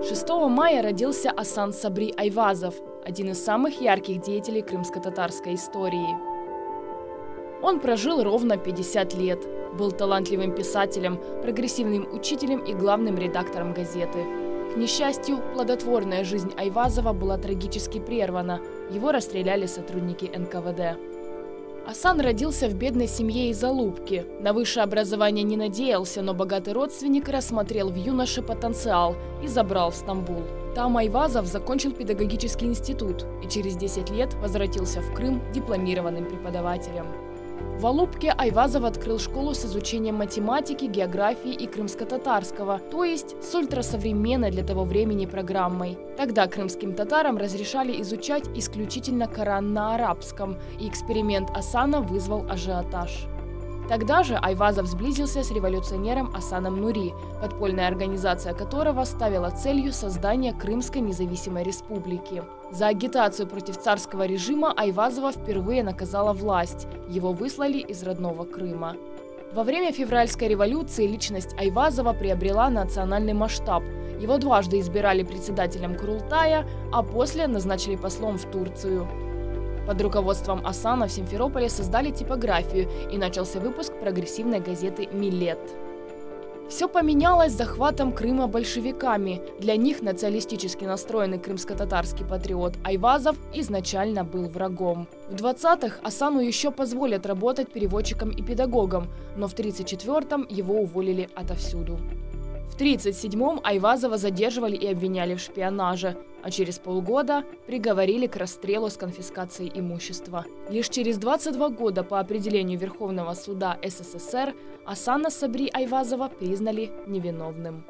6 мая родился Асан Сабри Айвазов, один из самых ярких деятелей крымско-татарской истории. Он прожил ровно 50 лет, был талантливым писателем, прогрессивным учителем и главным редактором газеты. К несчастью, плодотворная жизнь Айвазова была трагически прервана, его расстреляли сотрудники НКВД. Асан родился в бедной семье из Алупки. На высшее образование не надеялся, но богатый родственник рассмотрел в юноше потенциал и забрал в Стамбул. Там Айвазов закончил педагогический институт и через 10 лет возвратился в Крым дипломированным преподавателем. В Алупке Айвазов открыл школу с изучением математики, географии и крымско-татарского, то есть с ультрасовременной для того времени программой. Тогда крымским татарам разрешали изучать исключительно Коран на арабском, и эксперимент Асана вызвал ажиотаж. Тогда же Айвазов сблизился с революционером Асаном Нури, подпольная организация которого ставила целью создание Крымской независимой республики. За агитацию против царского режима Айвазова впервые наказала власть. Его выслали из родного Крыма. Во время февральской революции личность Айвазова приобрела национальный масштаб. Его дважды избирали председателем Курултая, а после назначили послом в Турцию. Под руководством Асана в Симферополе создали типографию и начался выпуск прогрессивной газеты «Миллет». Все поменялось с захватом Крыма большевиками. Для них националистически настроенный крымско-татарский патриот Айвазов изначально был врагом. В 20-х Асану еще позволят работать переводчиком и педагогом, но в 34-м его уволили отовсюду. В 1937-м Айвазова задерживали и обвиняли в шпионаже, а через полгода приговорили к расстрелу с конфискацией имущества. Лишь через 22 года по определению Верховного суда СССР Асана Сабри Айвазова признали невиновным.